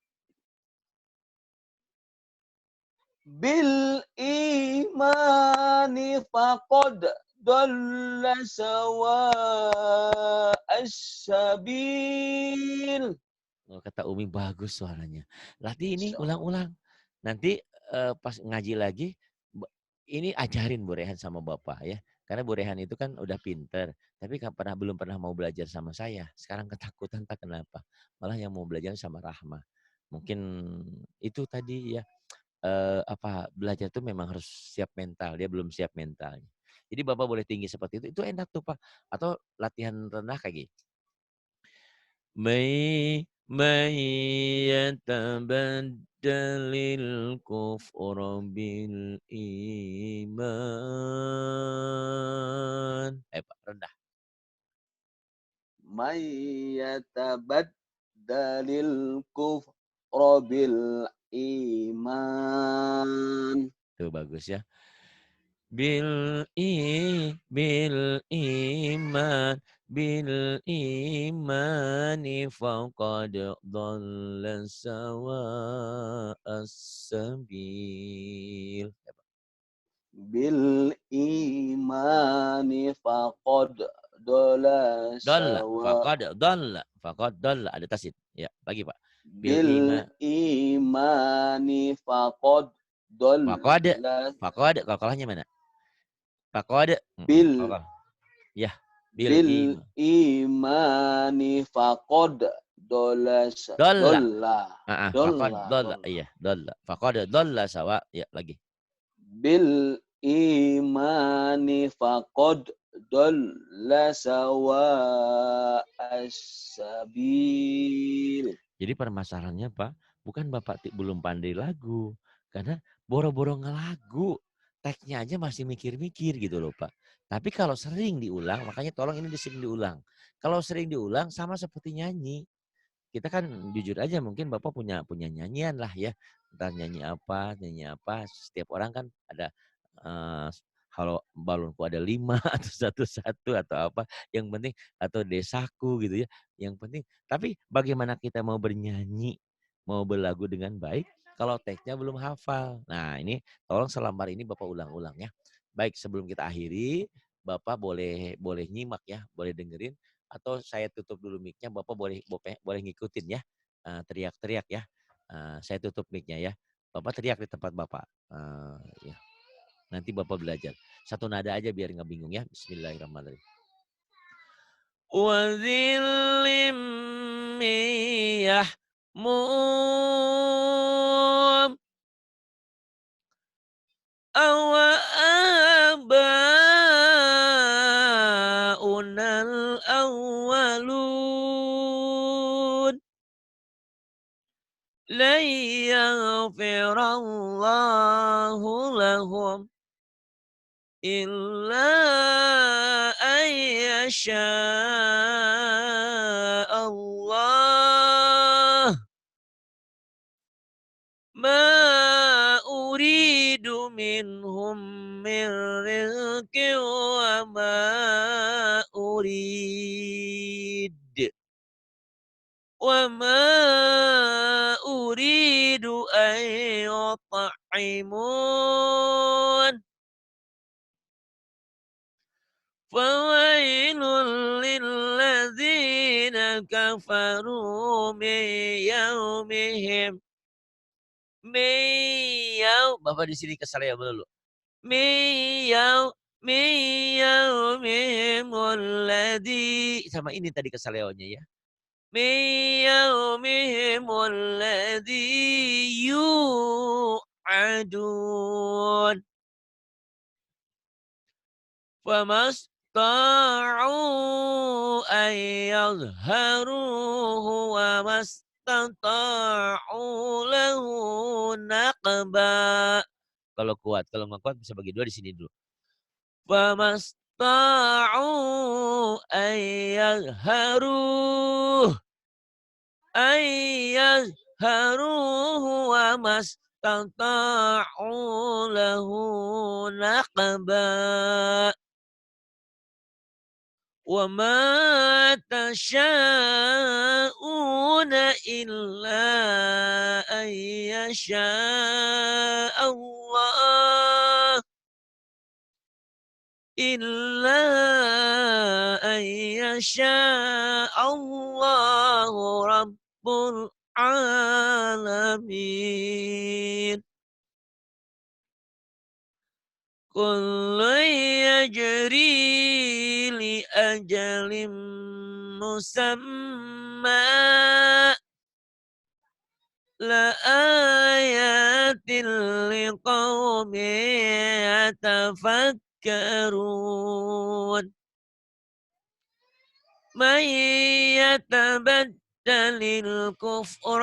Bil imani faqad dolla sawa asyabil. Oh, kata Umi bagus suaranya. Latih ini Insyaallah. ulang-ulang. Nanti pas ngaji lagi, ini ajarin Bu Rehan sama Bapak ya. Karena Bu Rehan itu kan udah pinter, tapi belum pernah mau belajar sama saya. Sekarang ketakutan tak kenapa. Malah yang mau belajar sama Rahma. Mungkin itu tadi ya, belajar tuh memang harus siap mental. Dia belum siap mentalnya. Jadi Bapak boleh tinggi seperti itu enak tuh Pak. Atau latihan rendah kayak gini. من يتبدل الكفر بالإيمان. Pak, rendah. May yatabaddalil kufra bil iman. Tuh bagus ya. Bil iman faqad dhalla sawa as-sabil. Bil imani faqad dola sawa. Faqad dhalla ada tasdid. Ya, lagi Pak. Bil Bil iman imani faqad faqad dola. faqad qalqalahnya mana? Faqad Bil qalqalah. Ya, bil bil iman. imani faqad dola Dhalla. dolla Faqad dolla dhalla. dolla. Iya, dhalla. Faqad dhalla sawa. Ya, lagi. Bil imani faqad dolla sawa as-sabil. Jadi permasalahannya Pak, bukan Bapak belum pandai lagu. Karena boro-boro ngelagu. Teksnya aja masih mikir-mikir gitu loh Pak. Tapi kalau sering diulang, makanya tolong ini sering diulang. Kalau sering diulang sama seperti nyanyi. Kita kan jujur aja mungkin Bapak punya punya nyanyian lah ya. Entah nyanyi apa. Setiap orang kan ada kalau balonku ada 5 atau satu-satu atau apa. Yang penting atau desaku gitu ya. Yang penting tapi bagaimana kita mau bernyanyi, mau berlagu dengan baik kalau teksnya belum hafal. Nah, ini tolong selambar ini Bapak ulang-ulang ya. Baik, sebelum kita akhiri, Bapak boleh boleh nyimak ya, boleh dengerin atau saya tutup dulu mic-nya, Bapak boleh ngikutin ya. Teriak-teriak ya. Saya tutup mic-nya ya. Bapak teriak di tempat Bapak. Ya. Nanti Bapak belajar. Satu nada aja biar nggak bingung ya. Bismillahirrahmanirrahim. Wazillim miyahmum awa abaunal awwalun lan yaghfirallahu lahum إلا أن يشاء الله ما أريد منهم من رزق وما أريد أن يطعمون فويل للذين كفروا من يومهم Bapak di sini kesal ya melulu. Min yaumihimul ladzi sama ini tadi kesaleonya ya. Min yaumihimul ladzi yu'adun. فَمَاسْطَاعُوا أَن يَظْهَرُوهُ وَمَا اسْتَطَاعُوا لَهُ نَقْبًا. Kalau kuat, kalau nggak kuat bisa bagi 2 di sini dulu. فَمَاسْطَاعُوا أَن يَظْهَرُوهُ وَمَا اسْتَطَاعُوا لَهُ نَقْبًا. وَمَا تَشَاءُونَ إِلَّا أَن يَشَاءَ اللَّهُ إِلَّا أَن يَشَاءَ اللَّهُ رَبُّ الْعَالَمِينَ. كُلٌّ يَجْرِي لِأَجَلٍ مُّسَمًّى لَآيَاتٍ لِقَوْمٍ يَتَفَكَّرُونَ مَن يَتَبَدَّلِ الْكُفْرَ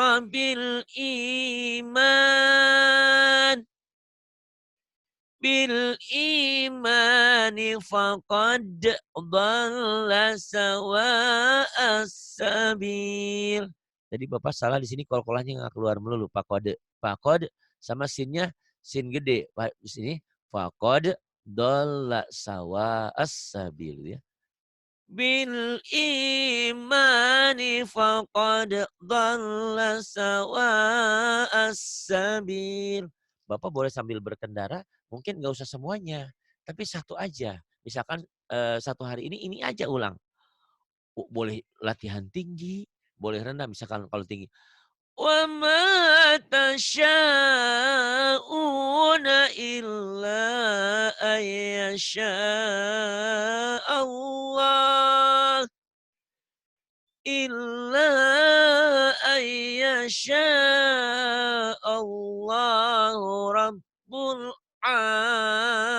بالإيمان فقد ضل سواء السبيل. Jadi Bapak salah di sini kol-kolannya nggak keluar melulu pakode. Pakod sama sinnya sin gede. Di sini faqad dhalla sawa'as sabil ya. Bil imani faqad dhalla sawa'as sabil. Bapak boleh sambil berkendara, mungkin nggak usah semuanya, tapi satu aja. Misalkan, 1 hari ini aja ulang. Boleh latihan tinggi, boleh rendah, misalkan kalau tinggi, "Wa ma tasyauna illa an yasha Allah." Illa an yasha'allahu rabbul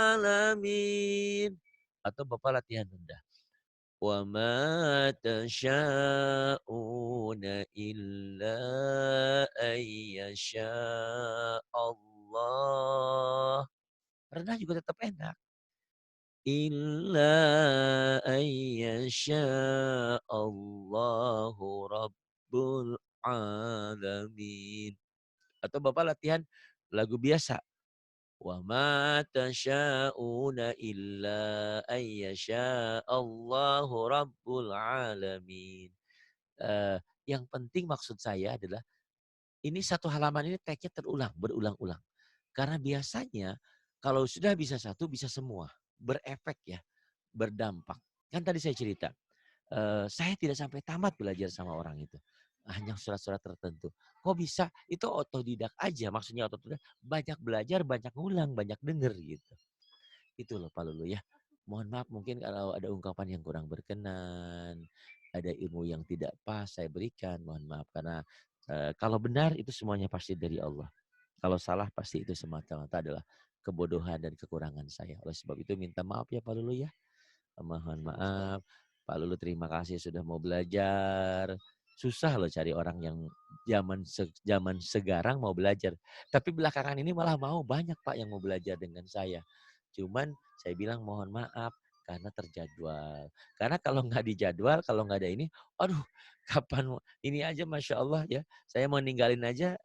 alamin. Atau Bapak latihan rendah. Wa ma tasha'una illa an yasha'allah. Rendah juga tetap enak. Illa an yasha'allahu rabbul alamin. Atau Bapak latihan lagu biasa. Wa ma tasyauna illa an yasha'allahu rabbul alamin. Yang penting maksud saya adalah ini satu halaman ini tag-nya berulang-ulang. Karena biasanya kalau sudah bisa satu, bisa semua. Berefek ya, berdampak. Kan tadi saya cerita, saya tidak sampai tamat belajar sama orang itu. Hanya surat-surat tertentu. Kok bisa? Itu otodidak aja. Maksudnya otodidak, banyak belajar, banyak ngulang, banyak denger gitu. Itu loh Pak Lulu ya. Mohon maaf mungkin kalau ada ungkapan yang kurang berkenan, ada ilmu yang tidak pas saya berikan, mohon maaf. Karena kalau benar itu semuanya pasti dari Allah. Kalau salah pasti itu semata-mata adalah kebodohan dan kekurangan saya. Oleh sebab itu minta maaf ya Pak Lulu ya. Mohon Ustaz. maaf. Pak Lulu terima kasih sudah mau belajar. Susah loh cari orang yang zaman sekarang mau belajar. Tapi belakangan ini malah mau banyak Pak yang mau belajar dengan saya. Cuman saya bilang mohon maaf karena terjadwal. Karena kalau nggak dijadwal, kalau nggak ada ini, aduh kapan ini aja Masya Allah ya, saya mau ninggalin aja,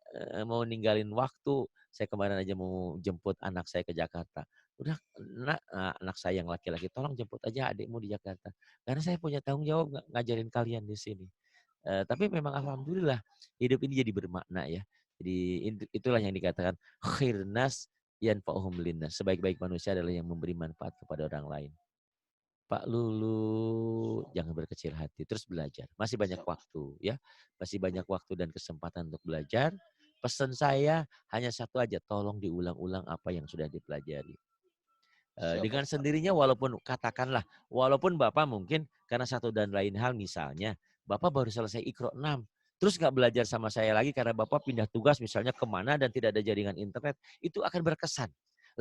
mau ninggalin waktu. Saya kemarin aja mau jemput anak saya ke Jakarta. Udah, "Nak," anak saya yang laki-laki, "tolong jemput aja adikmu di Jakarta. Karena saya punya tanggung jawab ngajarin kalian di sini." Tapi memang alhamdulillah hidup ini jadi bermakna ya. Jadi itulah yang dikatakan khirnas yanfa'uhum linnas. Sebaik-baik manusia adalah yang memberi manfaat kepada orang lain. Pak Lulu, jangan berkecil hati, terus belajar. Masih banyak Siap. waktu ya. Masih banyak waktu dan kesempatan untuk belajar. Pesan saya hanya satu aja, tolong diulang-ulang apa yang sudah dipelajari. Siap, Pak Dengan Ustadz. sendirinya walaupun katakanlah, walaupun Bapak mungkin karena satu dan lain hal misalnya, Bapak baru selesai Iqra 6, terus nggak belajar sama saya lagi karena Bapak pindah tugas misalnya kemana dan tidak ada jaringan internet, itu akan berkesan.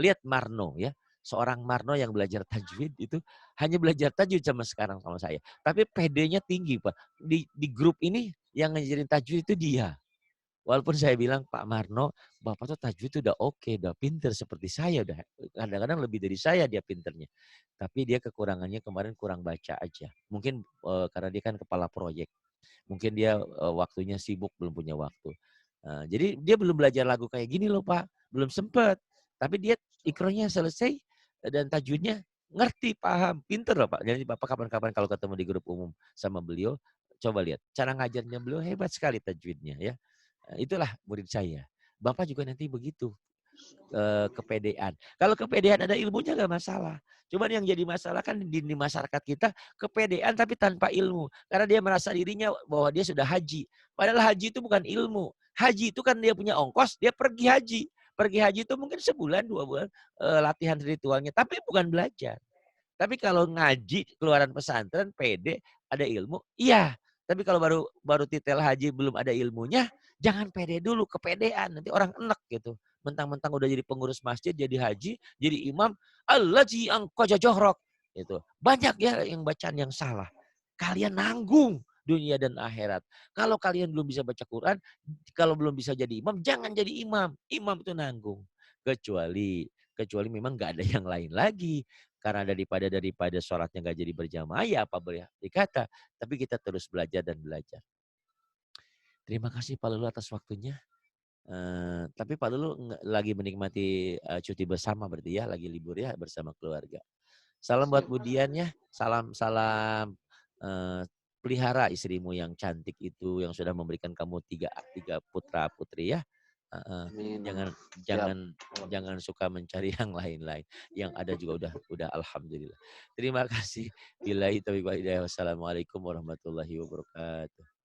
Lihat Marno ya, seorang Marno yang belajar tajwid itu hanya belajar tajwid sama sekarang sama saya. Tapi PD-nya tinggi Pak. Di grup ini yang ngajarin tajwid itu dia. Walaupun saya bilang, "Pak Marno, Bapak tuh tajwid tuh udah oke, udah pinter seperti saya, udah kadang-kadang lebih dari saya dia pinternya." Tapi dia kekurangannya kemarin kurang baca aja. Mungkin, karena dia kan kepala proyek. Mungkin dia, waktunya sibuk, belum punya waktu. Jadi dia belum belajar lagu kayak gini loh, Pak, belum sempet. Tapi dia Iqranya selesai, dan tajwidnya ngerti, paham, pinter loh, Pak. Jadi Bapak kapan-kapan kalau ketemu di grup umum sama beliau, coba lihat cara ngajarnya beliau hebat sekali tajwidnya ya. Itulah murid saya. Bapak juga nanti begitu, kepedean. Kalau kepedean ada ilmunya nggak masalah. Cuman yang jadi masalah kan di masyarakat kita kepedean tapi tanpa ilmu. Karena dia merasa dirinya bahwa dia sudah haji. Padahal haji itu bukan ilmu. Haji itu kan dia punya ongkos, dia pergi haji. Pergi haji itu mungkin sebulan, 2 bulan, latihan ritualnya, tapi bukan belajar. Tapi kalau ngaji keluaran pesantren pede, ada ilmu, iya. Tapi kalau baru baru titel haji belum ada ilmunya, jangan pede dulu, kepedean, nanti orang enek gitu. Mentang-mentang udah jadi pengurus masjid, jadi haji, jadi imam, allazi angqaja jahrok. Itu. Banyak ya yang bacaan yang salah. Kalian nanggung dunia dan akhirat. Kalau kalian belum bisa baca Quran, kalau belum bisa jadi imam, jangan jadi imam. Imam itu nanggung. Kecuali kecuali memang nggak ada yang lain lagi. Karena daripada sholatnya nggak jadi berjamaah, ya apa boleh dikata. Tapi kita terus belajar dan belajar. Terima kasih Pak Lulu atas waktunya. Tapi Pak Lulu lagi menikmati cuti bersama berarti ya, lagi libur ya bersama keluarga. Salam buat Siap, Pak Budian Ustadz. ya, salam-salam pelihara istrimu yang cantik itu, yang sudah memberikan kamu tiga tiga putra putri ya. Heeh. Amin, amin. Jangan Siap. jangan jangan suka mencari yang lain-lain. Yang ada juga udah alhamdulillah. Terima kasih. Billahi taufiq wal hidayah. Wassalamualaikum warahmatullahi wabarakatuh.